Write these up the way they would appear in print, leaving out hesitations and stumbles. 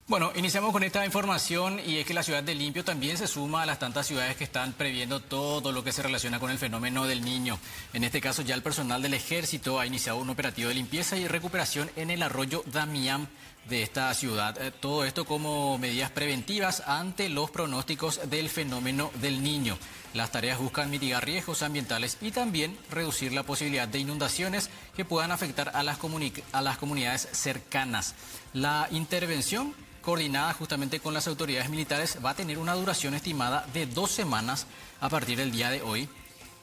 Bueno, iniciamos con esta información y es que la ciudad de Limpio también se suma a las tantas ciudades que están previendo todo lo que se relaciona con el fenómeno del Niño. En este caso ya el personal del ejército ha iniciado un operativo de limpieza y recuperación en el arroyo Damián de esta ciudad. Todo esto como medidas preventivas ante los pronósticos del fenómeno del Niño. Las tareas buscan mitigar riesgos ambientales y también reducir la posibilidad de inundaciones que puedan afectar a las comunidades cercanas. La intervención coordinada justamente con las autoridades militares va a tener una duración estimada de 2 semanas a partir del día de hoy.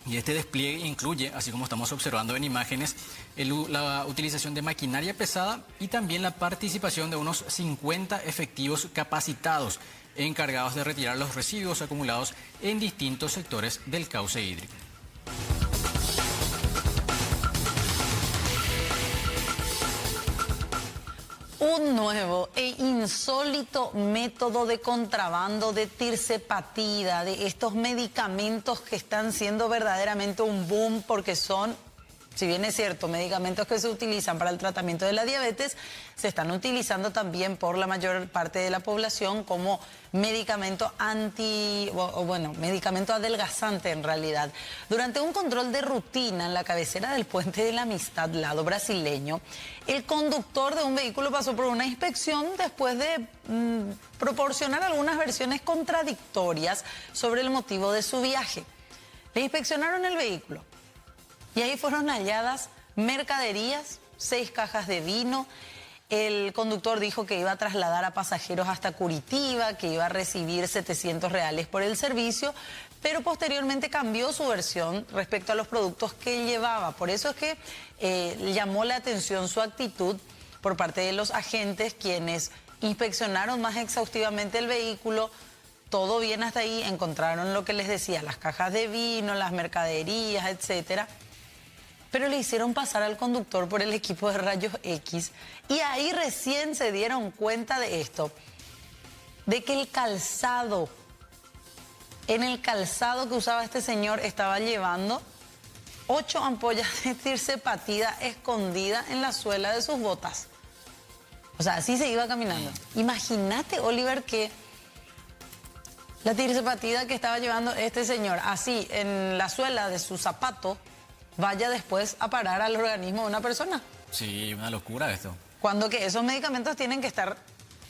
Y este despliegue incluye, así como estamos observando en imágenes, la utilización de maquinaria pesada y también la participación de unos 50 efectivos capacitados encargados de retirar los residuos acumulados en distintos sectores del cauce hídrico. Un nuevo e insólito método de contrabando de tirzepatida, de estos medicamentos que están siendo verdaderamente un boom porque son, si bien es cierto, medicamentos que se utilizan para el tratamiento de la diabetes, se están utilizando también por la mayor parte de la población como medicamento medicamento adelgazante en realidad. Durante un control de rutina en la cabecera del Puente de la Amistad, lado brasileño, el conductor de un vehículo pasó por una inspección después de proporcionar algunas versiones contradictorias sobre el motivo de su viaje. Le inspeccionaron el vehículo y ahí fueron halladas mercaderías, 6 cajas de vino. El conductor dijo que iba a trasladar a pasajeros hasta Curitiba, que iba a recibir 700 reales por el servicio, pero posteriormente cambió su versión respecto a los productos que llevaba. Por eso es que llamó la atención su actitud por parte de los agentes, quienes inspeccionaron más exhaustivamente el vehículo. Todo bien hasta ahí, encontraron lo que les decía, las cajas de vino, las mercaderías, etcétera. Pero le hicieron pasar al conductor por el equipo de rayos X y ahí recién se dieron cuenta de esto, de que en el calzado que usaba este señor estaba llevando 8 ampollas de tirzepatida escondidas en la suela de sus botas. O sea, así se iba caminando. Imagínate, Oliver, que la tirzepatida que estaba llevando este señor así en la suela de su zapato vaya después a parar al organismo de una persona. Sí, una locura esto. Cuando que esos medicamentos tienen que estar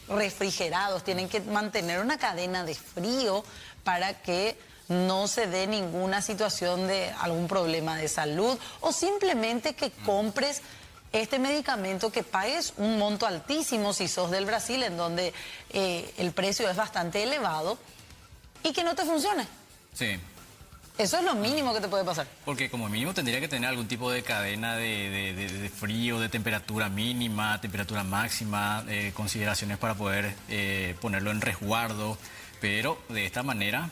refrigerados, tienen que mantener una cadena de frío para que no se dé ninguna situación de algún problema de salud o simplemente que compres este medicamento, que pagues un monto altísimo si sos del Brasil, en donde el precio es bastante elevado, y que no te funcione. Sí. Eso es lo mínimo que te puede pasar. Porque como mínimo tendría que tener algún tipo de cadena de frío, de temperatura mínima, temperatura máxima, consideraciones para poder ponerlo en resguardo. Pero de esta manera,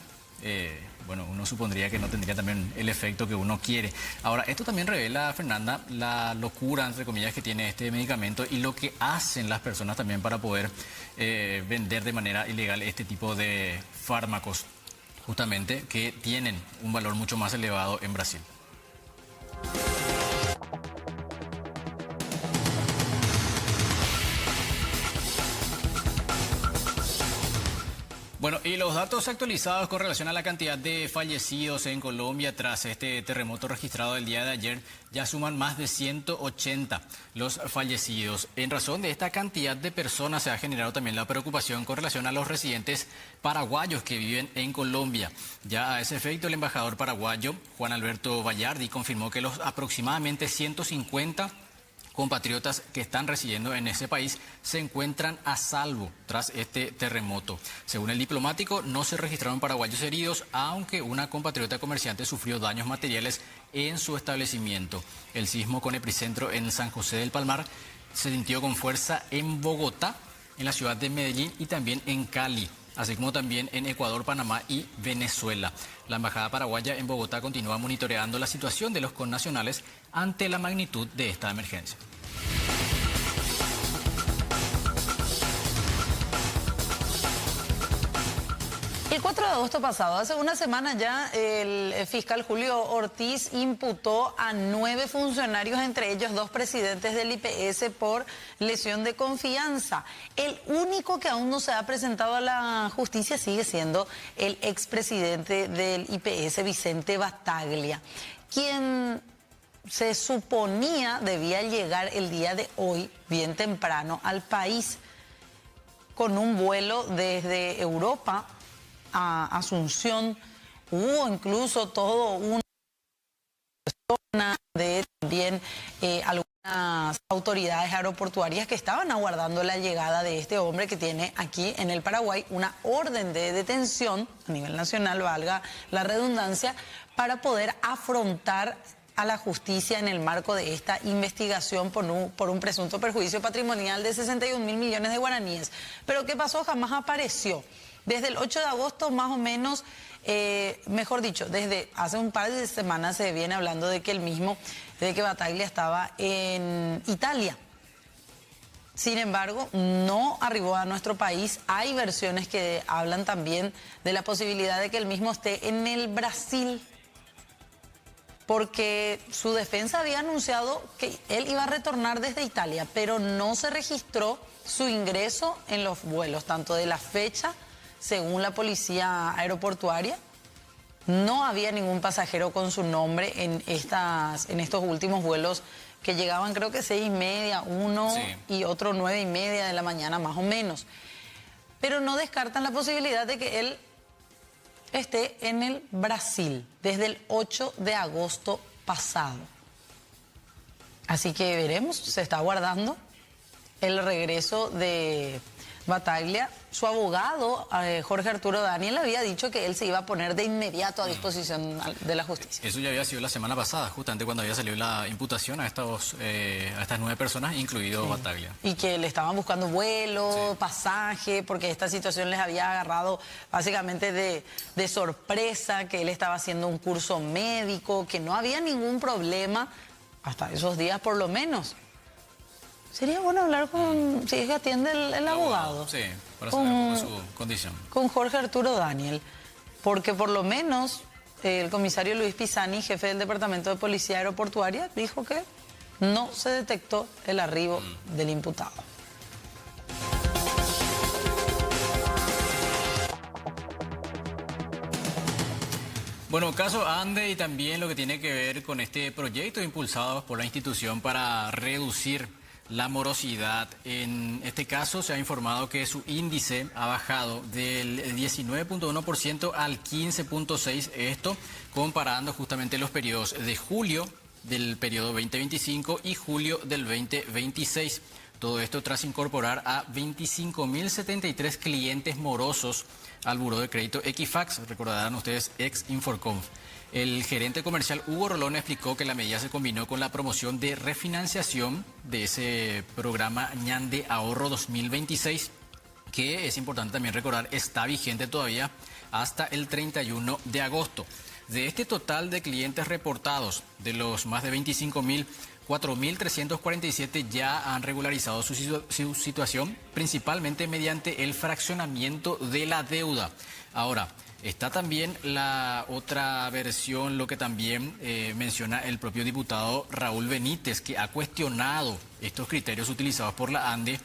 bueno, uno supondría que no tendría también el efecto que uno quiere. Ahora, esto también revela, Fernanda, la locura, entre comillas, que tiene este medicamento y lo que hacen las personas también para poder vender de manera ilegal este tipo de fármacos, justamente, que tienen un valor mucho más elevado en Brasil. Bueno, y los datos actualizados con relación a la cantidad de fallecidos en Colombia tras este terremoto registrado el día de ayer ya suman más de 180 los fallecidos. En razón de esta cantidad de personas se ha generado también la preocupación con relación a los residentes paraguayos que viven en Colombia. Ya a ese efecto, el embajador paraguayo, Juan Alberto Bayardi, confirmó que los aproximadamente 150 compatriotas que están residiendo en ese país se encuentran a salvo tras este terremoto. Según el diplomático, no se registraron paraguayos heridos, aunque una compatriota comerciante sufrió daños materiales en su establecimiento. El sismo con epicentro en San José del Palmar se sintió con fuerza en Bogotá, en la ciudad de Medellín y también en Cali, así como también en Ecuador, Panamá y Venezuela. La embajada paraguaya en Bogotá continúa monitoreando la situación de los connacionales ante la magnitud de esta emergencia. El 4 de agosto pasado, hace una semana ya, el fiscal Julio Ortiz imputó a 9 funcionarios, entre ellos 2 presidentes del IPS, por lesión de confianza. El único que aún no se ha presentado a la justicia sigue siendo el expresidente del IPS, Vicente Battaglia, quien se suponía debía llegar el día de hoy, bien temprano, al país, con un vuelo desde Europa a Asunción. Hubo incluso todo una zona de también algunas autoridades aeroportuarias que estaban aguardando la llegada de este hombre que tiene aquí en el Paraguay una orden de detención a nivel nacional, valga la redundancia, para poder afrontar a la justicia en el marco de esta investigación por un presunto perjuicio patrimonial de 61.000 millones de guaraníes. Pero ¿qué pasó? Jamás apareció. Desde el 8 de agosto más o menos, mejor dicho, desde hace un par de semanas se viene hablando de que Battaglia estaba en Italia. Sin embargo, no arribó a nuestro país. Hay versiones que hablan también de la posibilidad de que él mismo esté en el Brasil, porque su defensa había anunciado que él iba a retornar desde Italia, pero no se registró su ingreso en los vuelos, tanto de la fecha, según la policía aeroportuaria. No había ningún pasajero con su nombre en estos últimos vuelos que llegaban, creo que 6:30, uno sí, y otro 9:30 de la mañana más o menos. Pero no descartan la posibilidad de que él esté en el Brasil desde el 8 de agosto pasado. Así que veremos, se está aguardando el regreso de Battaglia. Su abogado, Jorge Arturo Daniel, había dicho que él se iba a poner de inmediato a disposición de la justicia. Eso ya había sido la semana pasada, justamente cuando había salido la imputación a estas 9 personas, incluido Battaglia. Y que le estaban buscando vuelo, pasaje, porque esta situación les había agarrado básicamente de sorpresa, que él estaba haciendo un curso médico, que no había ningún problema, hasta esos días por lo menos. Sería bueno hablar con, si es que atiende el abogado. Sí, para saber un poco su condición. Con Jorge Arturo Daniel, porque por lo menos el comisario Luis Pisani, jefe del Departamento de Policía Aeroportuaria, dijo que no se detectó el arribo del imputado. Bueno, caso Ande y también lo que tiene que ver con este proyecto impulsado por la institución para reducir la morosidad. En este caso se ha informado que su índice ha bajado del 19.1% al 15.6%, esto comparando justamente los periodos de julio del periodo 2025 y julio del 2026. Todo esto tras incorporar a 25.073 clientes morosos al Buró de Crédito Equifax, recordarán ustedes, ex Inforconf. El gerente comercial Hugo Rolón explicó que la medida se combinó con la promoción de refinanciación de ese programa Ñande Ahorro 2026, que es importante también recordar, está vigente todavía hasta el 31 de agosto. De este total de clientes reportados, de los más de 25.000, 4.347 ya han regularizado su situación, principalmente mediante el fraccionamiento de la deuda. Ahora, está también la otra versión, lo que también menciona el propio diputado Raúl Benítez, que ha cuestionado estos criterios utilizados por la ANDE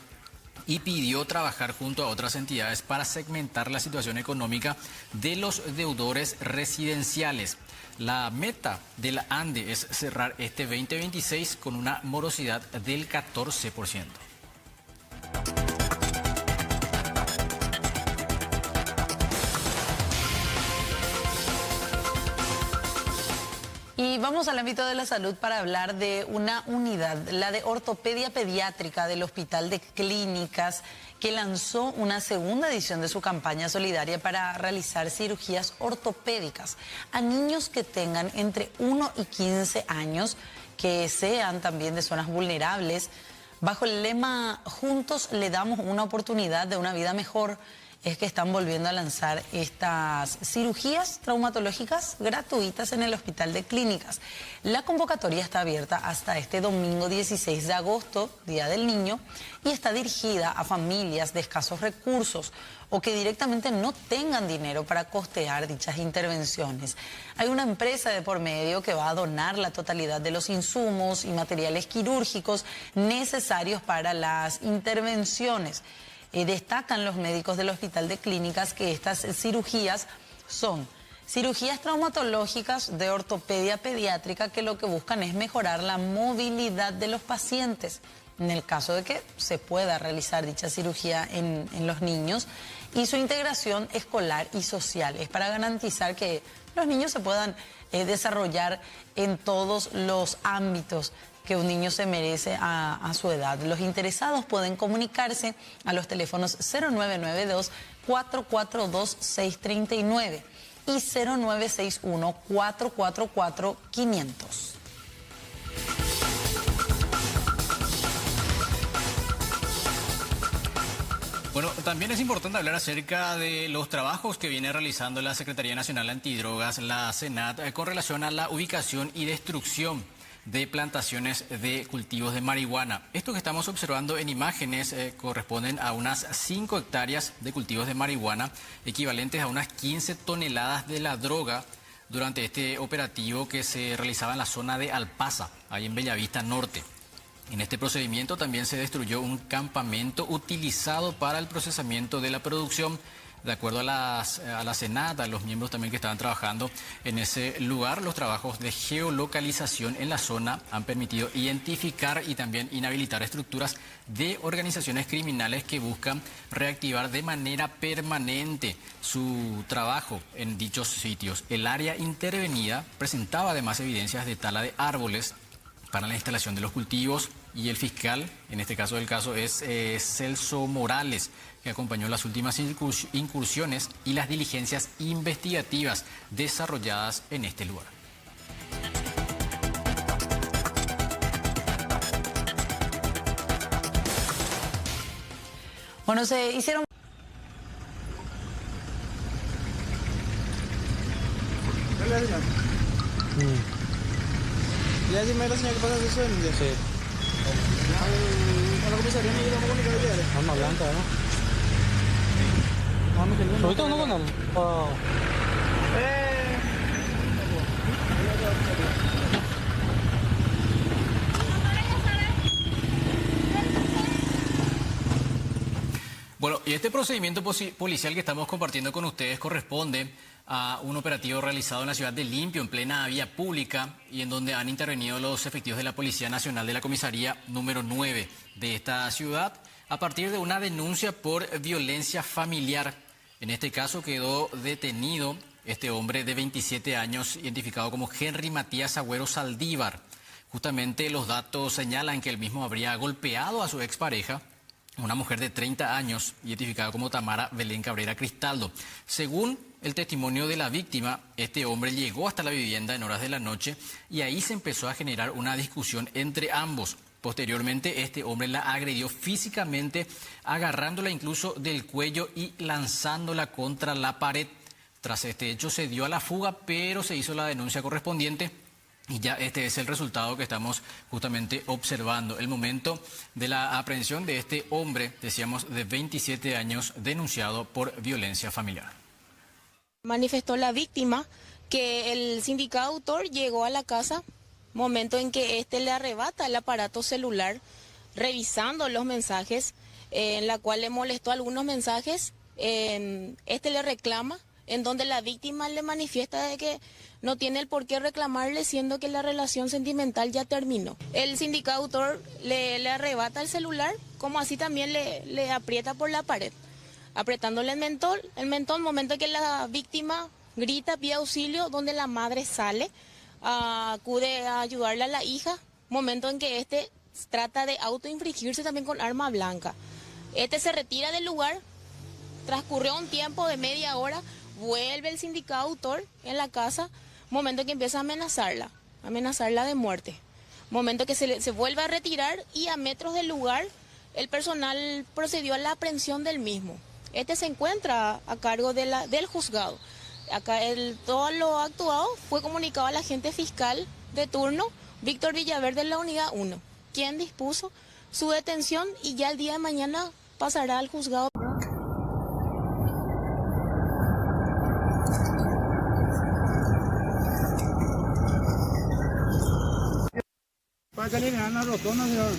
y pidió trabajar junto a otras entidades para segmentar la situación económica de los deudores residenciales. La meta de la ANDE es cerrar este 2026 con una morosidad del 14%. Y vamos al ámbito de la salud para hablar de una unidad, la de ortopedia pediátrica del Hospital de Clínicas, que lanzó una segunda edición de su campaña solidaria para realizar cirugías ortopédicas a niños que tengan entre 1 y 15 años, que sean también de zonas vulnerables, bajo el lema "Juntos le damos una oportunidad de una vida mejor". es que están volviendo a lanzar estas cirugías traumatológicas gratuitas en el Hospital de Clínicas. La convocatoria está abierta hasta este domingo 16 de agosto, Día del Niño, y está dirigida a familias de escasos recursos o que directamente no tengan dinero para costear dichas intervenciones. Hay una empresa de por medio que va a donar la totalidad de los insumos y materiales quirúrgicos necesarios para las intervenciones. Destacan los médicos del Hospital de Clínicas que estas cirugías son cirugías traumatológicas de ortopedia pediátrica que lo que buscan es mejorar la movilidad de los pacientes en el caso de que se pueda realizar dicha cirugía en los niños, y su integración escolar y social. Es para garantizar que los niños se puedan desarrollar en todos los ámbitos que un niño se merece a su edad. Los interesados pueden comunicarse a los teléfonos 0992-442-639 y 0961-444-500. Bueno, también es importante hablar acerca de los trabajos que viene realizando la Secretaría Nacional Antidrogas, la SENAT, con relación a la ubicación y destrucción de plantaciones de cultivos de marihuana. Esto que estamos observando en imágenes corresponden a unas 5 hectáreas de cultivos de marihuana, equivalentes a unas 15 toneladas de la droga, durante este operativo que se realizaba en la zona de Alpaza, ahí en Bellavista Norte. En este procedimiento también se destruyó un campamento utilizado para el procesamiento de la producción. De acuerdo a la SENAT, a los miembros también que estaban trabajando en ese lugar, los trabajos de geolocalización en la zona han permitido identificar y también inhabilitar estructuras de organizaciones criminales que buscan reactivar de manera permanente su trabajo en dichos sitios. El área intervenida presentaba además evidencias de tala de árboles para la instalación de los cultivos, y el fiscal, en este caso del caso, es Celso Morales, que acompañó las últimas incursiones y las diligencias investigativas desarrolladas en este lugar. Bueno, se hicieron... Ya dime la señal que pasa de eso en sí. A la comisaría me llevamos con el caballero. Vamos blanca, ¿no? Vamos que no. ¿Ahorita no con él? Bueno, y este procedimiento policial que estamos compartiendo con ustedes corresponde a un operativo realizado en la ciudad de Limpio, en plena vía pública, y en donde han intervenido los efectivos de la Policía Nacional de la Comisaría número 9 de esta ciudad, a partir de una denuncia por violencia familiar. En este caso quedó detenido este hombre de 27 años, identificado como Henry Matías Agüero Saldívar. Justamente los datos señalan que el mismo habría golpeado a su expareja, una mujer de 30 años, identificada como Tamara Belén Cabrera Cristaldo. Según el testimonio de la víctima, este hombre llegó hasta la vivienda en horas de la noche y ahí se empezó a generar una discusión entre ambos. Posteriormente, este hombre la agredió físicamente, agarrándola incluso del cuello y lanzándola contra la pared. Tras este hecho se dio a la fuga, pero se hizo la denuncia correspondiente. Y ya este es el resultado que estamos justamente observando. El momento de la aprehensión de este hombre, decíamos, de 27 años, denunciado por violencia familiar. Manifestó la víctima que el sindicado autor llegó a la casa, momento en que éste le arrebata el aparato celular, revisando los mensajes, en la cual le molestó algunos mensajes. Este le reclama, en donde la víctima le manifiesta de que no tiene el por qué reclamarle, siendo que la relación sentimental ya terminó. El sindicado autor le arrebata el celular, como así también le aprieta por la pared, apretándole el mentón, momento que la víctima grita, pide auxilio, donde la madre sale, acude a ayudarle a la hija, momento en que este trata de autoinfligirse también con arma blanca. Este se retira del lugar, transcurrió un tiempo de media hora, vuelve el sindicado autor en la casa, momento que empieza a amenazarla de muerte. Momento que se vuelve a retirar y a metros del lugar el personal procedió a la aprehensión del mismo. Este se encuentra a cargo del juzgado. Acá todo lo actuado fue comunicado al agente fiscal de turno, Víctor Villaverde, de la Unidad 1, quien dispuso su detención y ya el día de mañana pasará al juzgado. Para salir en la rotonda, señor.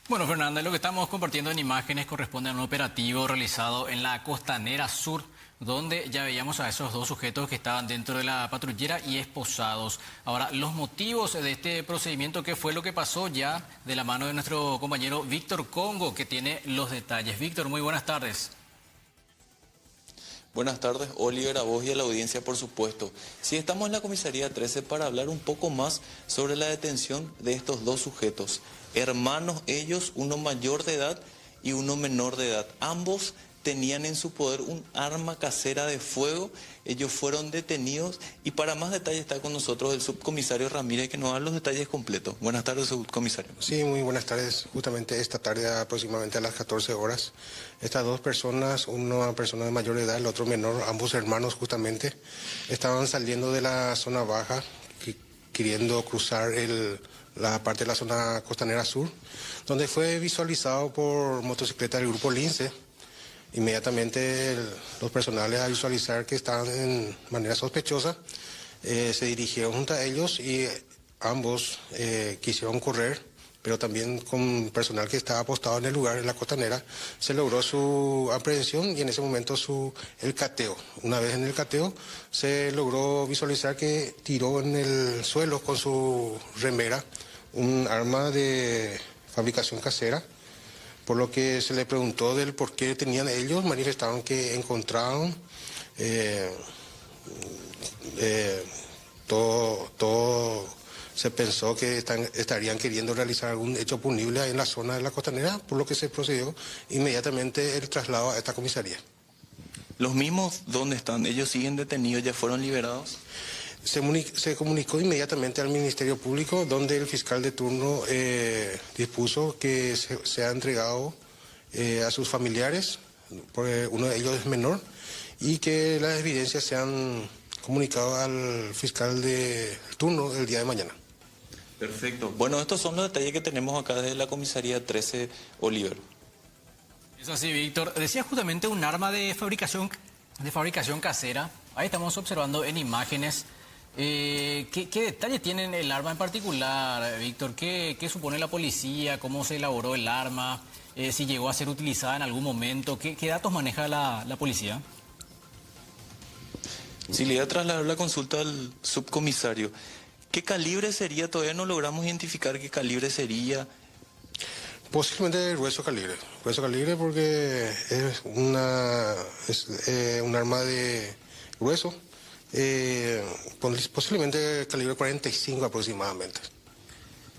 Bueno, Fernanda, lo que estamos compartiendo en imágenes corresponde a un operativo realizado en la Costanera Sur, donde ya veíamos a esos dos sujetos que estaban dentro de la patrullera y esposados. Ahora, los motivos de este procedimiento, ¿qué fue lo que pasó? Ya de la mano de nuestro compañero Víctor Congo, que tiene los detalles. Víctor, muy buenas tardes. Buenas tardes, Oliver, a vos y a la audiencia, por supuesto. Sí, estamos en la comisaría 13 para hablar un poco más sobre la detención de estos dos sujetos. Hermanos ellos, uno mayor de edad y uno menor de edad. Ambos tenían en su poder un arma casera de fuego. Ellos fueron detenidos y para más detalles está con nosotros el subcomisario Ramírez, que nos da los detalles completos. Buenas tardes, subcomisario. Sí, muy buenas tardes. Justamente esta tarde, aproximadamente a las 14 horas, estas dos personas, una persona de mayor edad, el otro menor, ambos hermanos justamente, estaban saliendo de la zona baja, queriendo cruzar la parte de la zona costanera sur, donde fue visualizado por motocicleta del grupo Lince. Inmediatamente los personales, a visualizar que estaban en manera sospechosa, se dirigieron junto a ellos y ambos quisieron correr, pero también con personal que estaba apostado en el lugar, en la costanera, se logró su aprehensión y en ese momento el cateo. Una vez en el cateo se logró visualizar que tiró en el suelo con su remera un arma de fabricación casera. Por lo que se le preguntó del por qué tenían ellos, manifestaron que encontraron todo se pensó que estarían queriendo realizar algún hecho punible en la zona de la costanera, por lo que se procedió inmediatamente el traslado a esta comisaría. ¿Los mismos dónde están? ¿Ellos siguen detenidos? ¿Ya fueron liberados? Se comunicó inmediatamente al Ministerio Público, donde el fiscal de turno dispuso que sea entregado a sus familiares, porque uno de ellos es menor, y que las evidencias sean comunicadas al fiscal de turno el día de mañana. Perfecto. Bueno, estos son los detalles que tenemos acá desde la comisaría 13, Oliver. Es así, Víctor. Decía justamente un arma de fabricación casera. Ahí estamos observando en imágenes. ¿Qué detalles tiene el arma en particular, Víctor? ¿Qué supone la policía? ¿Cómo se elaboró el arma? ¿Si llegó a ser utilizada en algún momento? ¿Qué datos maneja la policía? Si le voy a trasladar la consulta al subcomisario, ¿qué calibre sería? Todavía no logramos identificar qué calibre sería. Posiblemente grueso calibre porque es un arma de grueso. Posiblemente calibre 45 aproximadamente.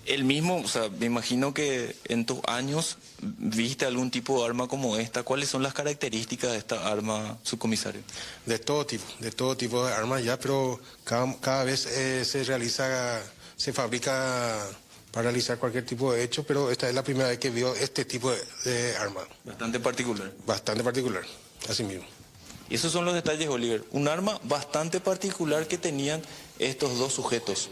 El mismo, o sea, me imagino que en tus años viste algún tipo de arma como esta. ¿Cuáles son las características de esta arma, subcomisario? De todo tipo de armas ya, pero cada vez se fabrica para realizar cualquier tipo de hecho, pero esta es la primera vez que veo este tipo de arma. Bastante particular. Bastante particular, así mismo. Y esos son los detalles, Oliver. Un arma bastante particular que tenían estos dos sujetos.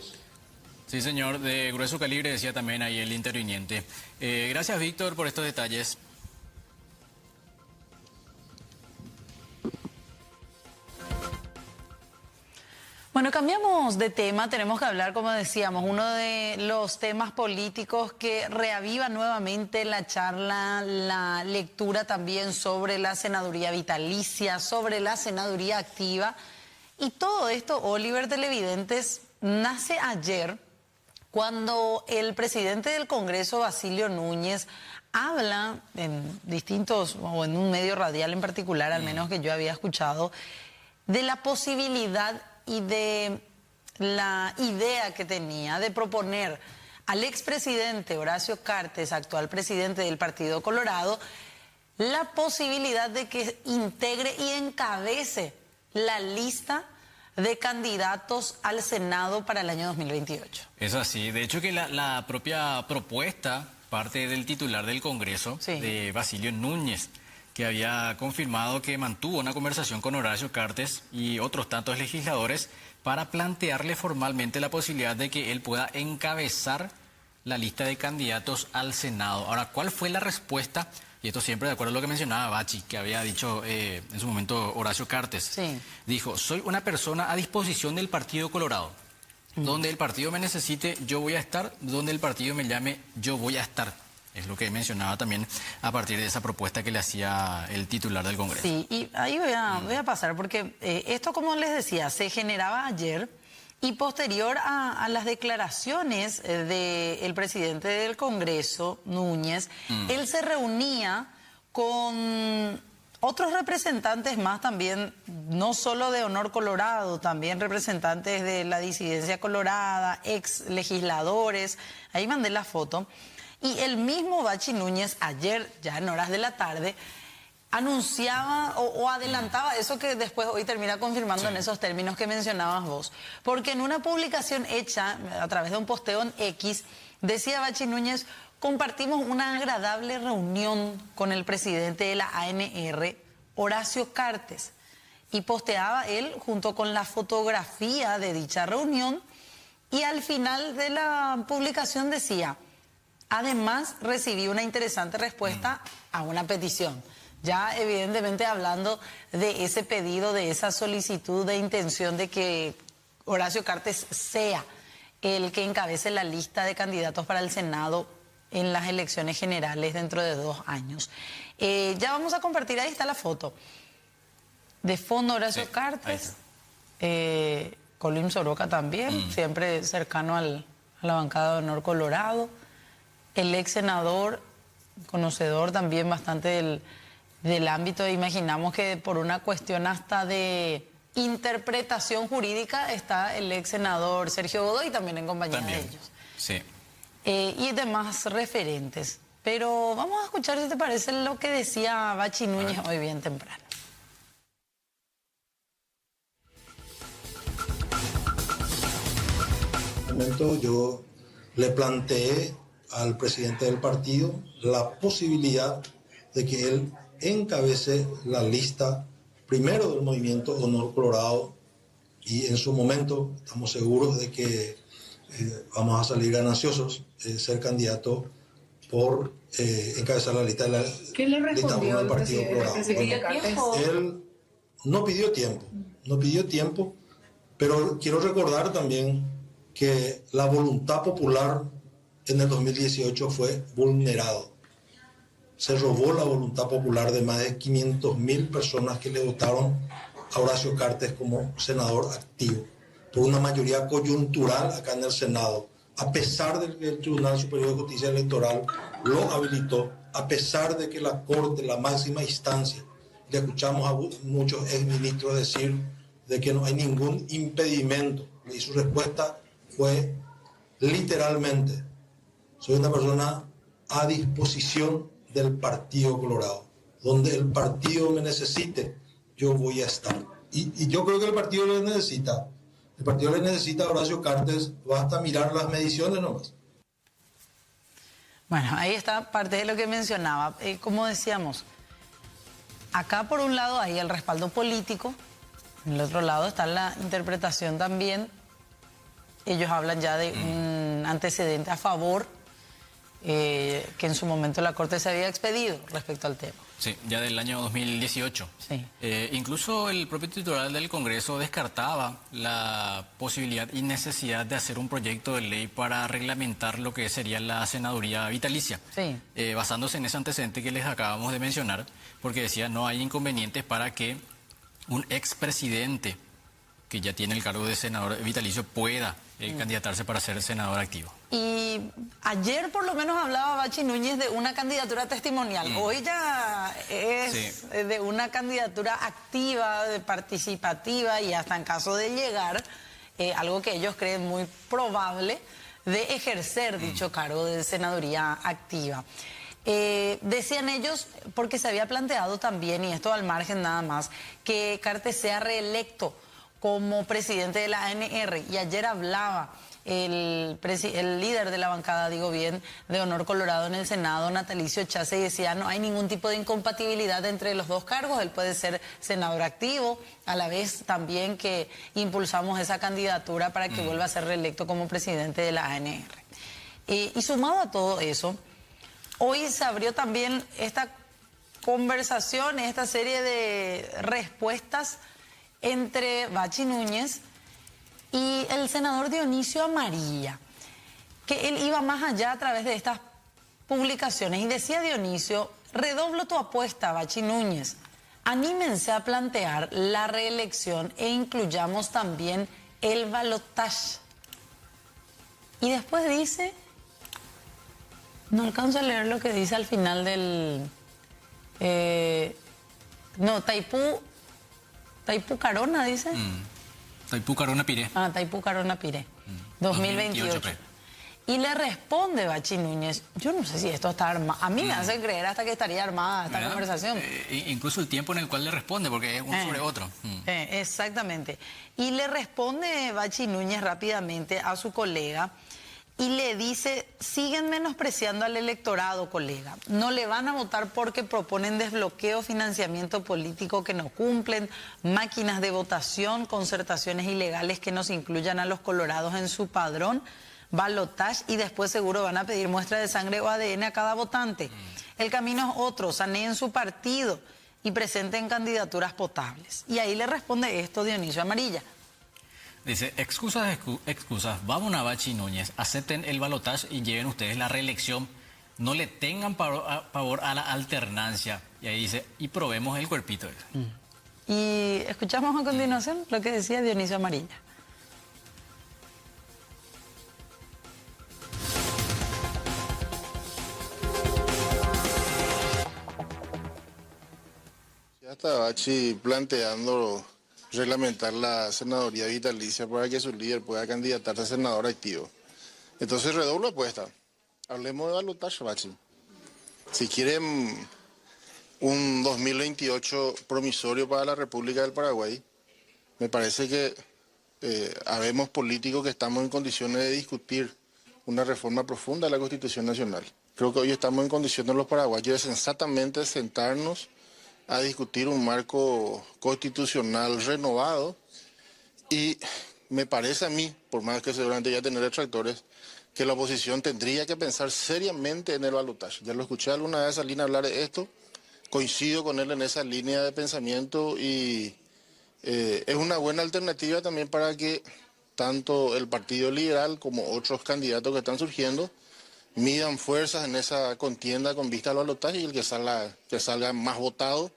Sí, señor, de grueso calibre, decía también ahí el interviniente. Gracias, Víctor, por estos detalles. Bueno, cambiamos de tema, tenemos que hablar, como decíamos, uno de los temas políticos que reaviva nuevamente la charla, la lectura también sobre la senaduría vitalicia, sobre la senaduría activa. Y todo esto, Oliver, televidentes, nace ayer cuando el presidente del Congreso, Basilio Núñez, habla en distintos, o en un medio radial en particular, al menos que yo había escuchado, de la posibilidad y de la idea que tenía de proponer al expresidente Horacio Cartes, actual presidente del Partido Colorado, la posibilidad de que integre y encabece la lista de candidatos al Senado para el año 2028. Es así. De hecho que la propia propuesta parte del titular del Congreso, Sí. de Basilio Núñez, que había confirmado que mantuvo una conversación con Horacio Cartes y otros tantos legisladores para plantearle formalmente la posibilidad de que él pueda encabezar la lista de candidatos al Senado. Ahora, ¿cuál fue la respuesta? Y esto siempre de acuerdo a lo que mencionaba Bachi, que había dicho en su momento Horacio Cartes. Sí. Dijo, soy una persona a disposición del Partido Colorado. Donde el partido me necesite, yo voy a estar. Donde el partido me llame, yo voy a estar. Es lo que mencionaba también a partir de esa propuesta que le hacía el titular del Congreso. Sí, y ahí voy a pasar, porque esto, como les decía, se generaba ayer y posterior a las declaraciones del presidente del Congreso, Núñez, él se reunía con otros representantes más también, no solo de Honor Colorado, también representantes de la disidencia colorada, ex legisladores. Ahí mandé la foto. Y el mismo Bachi Núñez ayer, ya en horas de la tarde, anunciaba o adelantaba eso que después hoy termina confirmando en esos términos que mencionabas vos. Porque en una publicación hecha a través de un posteo en X, decía Bachi Núñez, compartimos una agradable reunión con el presidente de la ANR, Horacio Cartes. Y posteaba él junto con la fotografía de dicha reunión y al final de la publicación decía, además recibí una interesante respuesta a una petición. Ya evidentemente hablando de ese pedido, de esa solicitud de intención de que Horacio Cartes sea el que encabece la lista de candidatos para el Senado en las elecciones generales dentro de 2 años. Ya vamos a compartir, ahí está la foto. De fondo Horacio Cartes, Colín Soroka también, siempre cercano a la bancada de Honor Colorado. El ex senador, conocedor también bastante del ámbito, imaginamos que por una cuestión hasta de interpretación jurídica está el ex senador Sergio Godoy también en compañía de ellos. Sí. Y demás referentes. Pero vamos a escuchar, si te parece, lo que decía Bachi Núñez hoy bien temprano. En un momento yo le planteé al presidente del partido la posibilidad de que él encabece la lista primero del movimiento Honor Colorado y en su momento estamos seguros de que vamos a salir gananciosos, ser candidato por encabezar la lista de la lista uno del Partido Colorado. Bueno, él no pidió tiempo, pero quiero recordar también que la voluntad popular en el 2018 fue vulnerado. Se robó la voluntad popular de más de 500.000 personas que le votaron a Horacio Cartes como senador activo, por una mayoría coyuntural acá en el Senado, a pesar de que el Tribunal Superior de Justicia Electoral lo habilitó, a pesar de que la Corte, la máxima instancia, le escuchamos a muchos exministros decir de que no hay ningún impedimento, y su respuesta fue literalmente: soy una persona a disposición del Partido Colorado. Donde el partido me necesite, yo voy a estar. Y yo creo que el partido le necesita. El partido le necesita a Horacio Cartes, basta mirar las mediciones nomás. Bueno, ahí está parte de lo que mencionaba. Como decíamos, acá por un lado hay el respaldo político, en el otro lado está la interpretación también. Ellos hablan ya de un antecedente a favor que en su momento la Corte se había expedido respecto al tema. Sí, ya del año 2018. Sí. Incluso el propio titular del Congreso descartaba la posibilidad y necesidad de hacer un proyecto de ley para reglamentar lo que sería la senaduría vitalicia. Sí. Basándose en ese antecedente que les acabamos de mencionar, porque decía no hay inconvenientes para que un expresidente que ya tiene el cargo de senador vitalicio pueda candidatarse para ser senador activo. Y ayer por lo menos hablaba Bachi Núñez de una candidatura testimonial. Hoy ya es de una candidatura activa, de participativa y hasta en caso de llegar, algo que ellos creen muy probable, de ejercer dicho cargo de senaduría activa. Decían ellos, porque se había planteado también, y esto al margen nada más, que Cartes sea reelecto como presidente de la ANR. Y ayer hablaba el líder de la bancada, digo bien, de Honor Colorado en el Senado, Natalicio Chase, y decía no hay ningún tipo de incompatibilidad entre los dos cargos. Él puede ser senador activo, a la vez también que impulsamos esa candidatura para que vuelva a ser reelecto como presidente de la ANR. Y sumado a todo eso, hoy se abrió también esta conversación, esta serie de respuestas entre Bachi Núñez y el senador Dionisio Amarilla, que él iba más allá a través de estas publicaciones y decía Dionisio, redoblo tu apuesta, Bachi Núñez, anímense a plantear la reelección e incluyamos también el balotaje. Y después dice, no alcanzo a leer lo que dice al final del... Taipú Carona, dice. Taipú Carona Piré. Taipú Carona Piré. 2028. Y le responde Bachi Núñez, yo no sé si esto está armado. A mí me hace creer hasta que estaría armada esta conversación. Incluso el tiempo en el cual le responde, porque es uno sobre otro. Exactamente. Y le responde Bachi Núñez rápidamente a su colega y le dice, siguen menospreciando al electorado, colega. No le van a votar porque proponen desbloqueo, financiamiento político que no cumplen, máquinas de votación, concertaciones ilegales que nos incluyan a los colorados en su padrón, balotaje, y después seguro van a pedir muestra de sangre o ADN a cada votante. El camino es otro, saneen su partido y presenten candidaturas potables. Y ahí le responde esto Dionisio Amarilla. Dice, excusas, vamos a Bachi Núñez, acepten el balotaje y lleven ustedes la reelección, no le tengan pavor a la alternancia. Y ahí dice, y probemos el cuerpito. Y escuchamos a continuación lo que decía Dionisio Amarilla. Ya está Bachi planteando reglamentar la senaduría vitalicia para que su líder pueda candidatarse a senador activo. Entonces redoblo apuesta. Hablemos de balotaje, Bachi. Si quieren un 2028 promisorio para la República del Paraguay, me parece que habemos políticos que estamos en condiciones de discutir una reforma profunda de la Constitución Nacional. Creo que hoy estamos en condiciones los paraguayos de sensatamente sentarnos a discutir un marco constitucional renovado y me parece a mí, por más que seguramente ya tener detractores, que la oposición tendría que pensar seriamente en el balotaje. Ya lo escuché alguna vez a Lina hablar de esto, coincido con él en esa línea de pensamiento y es una buena alternativa también para que tanto el Partido Liberal como otros candidatos que están surgiendo midan fuerzas en esa contienda con vista al balotaje y el que salga más votado,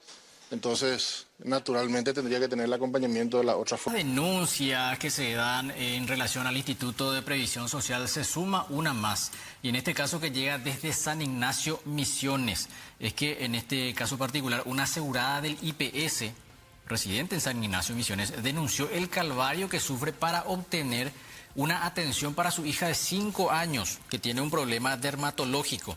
entonces naturalmente tendría que tener el acompañamiento de la otra fuerza. Denuncias que se dan en relación al Instituto de Previsión Social se suma una más, y en este caso que llega desde San Ignacio Misiones. Es que en este caso particular una asegurada del IPS, residente en San Ignacio Misiones, denunció el calvario que sufre para obtener una atención para su hija de 5 años que tiene un problema dermatológico.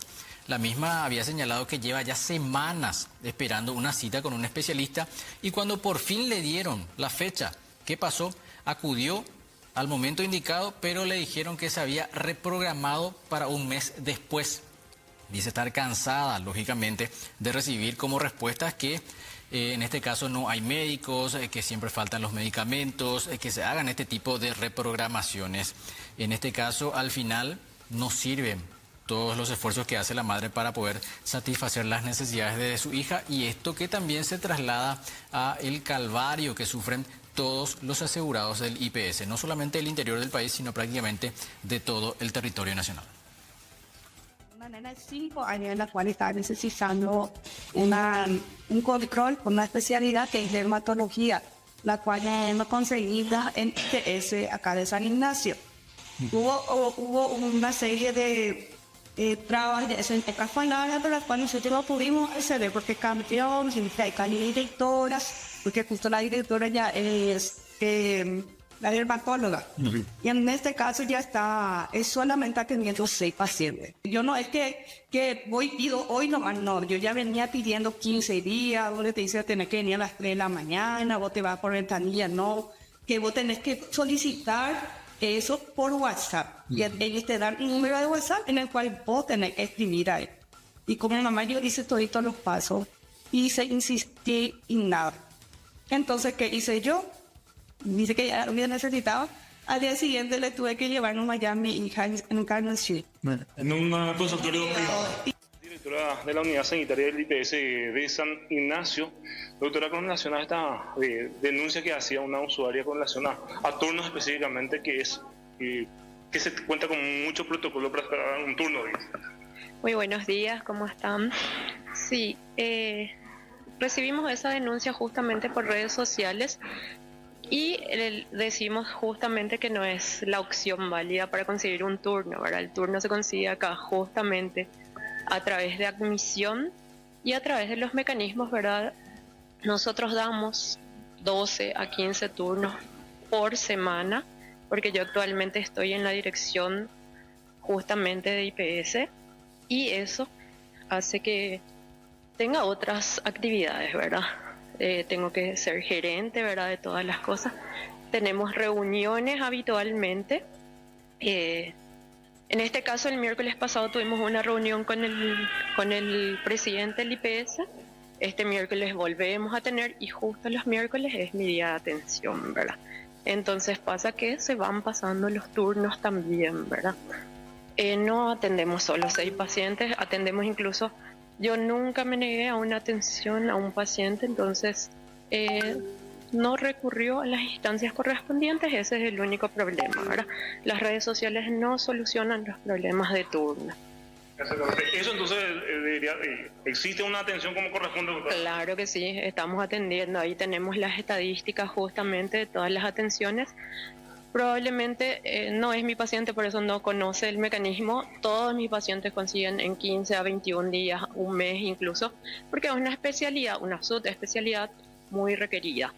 La misma había señalado que lleva ya semanas esperando una cita con un especialista y cuando por fin le dieron la fecha, ¿qué pasó? Acudió al momento indicado, pero le dijeron que se había reprogramado para un mes después. Dice estar cansada, lógicamente, de recibir como respuestas que en este caso no hay médicos, que siempre faltan los medicamentos, que se hagan este tipo de reprogramaciones. En este caso, al final, no sirven todos los esfuerzos que hace la madre para poder satisfacer las necesidades de su hija, y esto que también se traslada a el calvario que sufren todos los asegurados del IPS, no solamente del interior del país, sino prácticamente de todo el territorio nacional. Una nena de 5 años en la cual está necesitando un control con una especialidad que es dermatología, la cual hemos conseguido en IPS acá de San Ignacio. Hubo una serie de trabas de esas palabras, pero las cuales nosotros no pudimos acceder porque cambió, hay directoras, porque justo la directora ya es la dermatóloga. Y en este caso ya es solamente atendiendo 6 pacientes. Yo no es que pido hoy nomás, no. Yo ya venía pidiendo 15 días, donde te dice tener que venir a las 3 de la mañana, vos te vas por ventanilla, no. que vos tenés que solicitar eso por WhatsApp. Y ellos te dan un número de WhatsApp en el cual vos tenés que escribir a él. Y como mamá yo hice todos los pasos, hice, insistí y nada. Entonces, ¿qué hice yo? Dice que ya lo necesitaba. Al día siguiente le tuve que llevar allá a mi hija en Carnegie. En un consultorio privado. Directora de la Unidad Sanitaria del IPS de San Ignacio, doctora, con relación a esta denuncia que hacía una usuaria con relación a turnos específicamente, que se cuenta con mucho protocolo para esperar un turno. Muy buenos días, ¿cómo están? Sí, recibimos esa denuncia justamente por redes sociales y decimos justamente que no es la opción válida para conseguir un turno, ¿verdad? El turno se consigue acá justamente a través de admisión y a través de los mecanismos, ¿verdad? Nosotros damos 12 a 15 turnos por semana, porque yo actualmente estoy en la dirección justamente de IPS y eso hace que tenga otras actividades, ¿verdad? Tengo que ser gerente, ¿verdad? De todas las cosas. Tenemos reuniones habitualmente. En este caso, el miércoles pasado tuvimos una reunión con el presidente del IPS. Este miércoles volvemos a tener y justo los miércoles es mi día de atención, ¿verdad? Entonces pasa que se van pasando los turnos también, ¿verdad? No atendemos solo 6 pacientes, atendemos incluso... Yo nunca me negué a una atención a un paciente, entonces no recurrió a las instancias correspondientes. Ese es el único problema, ¿verdad? Las redes sociales no solucionan los problemas de turno. Eso entonces diría, ¿existe una atención como corresponde? Claro que sí, estamos atendiendo. Ahí tenemos las estadísticas justamente de todas las atenciones. Probablemente no es mi paciente, por eso no conoce el mecanismo. Todos mis pacientes consiguen en 15 a 21 días, un mes incluso, porque es una especialidad, una subespecialidad muy requerida.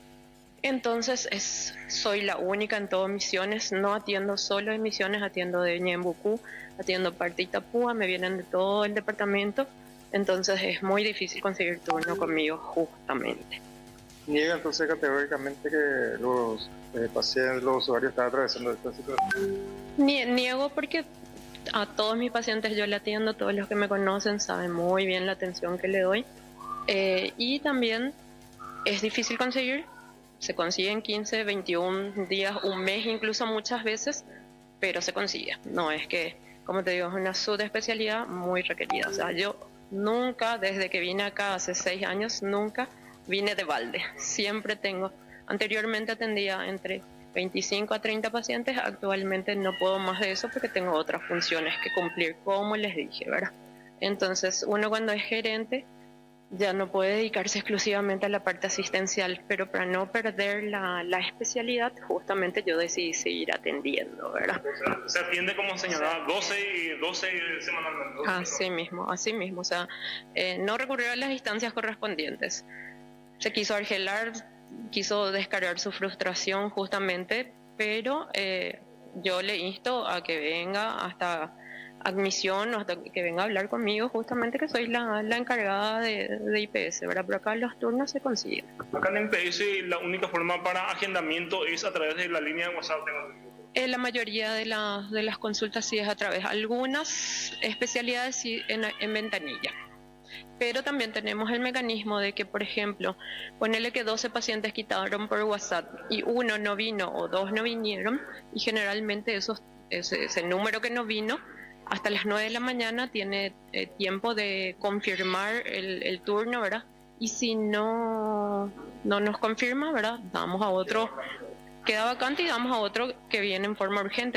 Entonces soy la única en todas Misiones, no atiendo solo en Misiones, atiendo de Ñembucú, atiendo parte de Itapúa, me vienen de todo el departamento, entonces es muy difícil conseguir turno conmigo justamente. Niega entonces categóricamente que los pacientes, los usuarios están atravesando esta situación. Niego porque a todos mis pacientes yo le atiendo, todos los que me conocen saben muy bien la atención que le doy. Y también es difícil conseguir, se consigue en 15, 21 días, un mes incluso muchas veces, pero se consigue. No es que, como te digo, es una subespecialidad muy requerida. O sea, yo nunca, desde que vine acá hace 6 años, nunca vine de balde. Siempre tengo, anteriormente atendía entre 25 a 30 pacientes, actualmente no puedo más de eso porque tengo otras funciones que cumplir, como les dije, ¿verdad? Entonces, uno cuando es gerente ya no puede dedicarse exclusivamente a la parte asistencial, pero para no perder la especialidad, justamente yo decidí seguir atendiendo, ¿verdad? Se atiende, como señalaba, 12 semanalmente. Así mismo, o sea, no recurrió a las instancias correspondientes. Se quiso argelar, quiso descargar su frustración justamente, pero yo le insto a que venga hasta admisión o hasta que venga a hablar conmigo, justamente que soy la encargada de IPS, ¿verdad? Pero acá los turnos se consiguen. Acá en IPS la única forma para agendamiento es a través de la línea de WhatsApp. La mayoría de las consultas sí es a través, algunas especialidades sí en ventanilla. Pero también tenemos el mecanismo de que, por ejemplo, ponele que 12 pacientes quitaron por WhatsApp y uno no vino o 2 no vinieron, y generalmente ese número que no vino, hasta las 9 de la mañana tiene tiempo de confirmar el turno, ¿verdad? Y si no nos confirma, ¿verdad? Damos a otro, queda vacante y damos a otro que viene en forma urgente.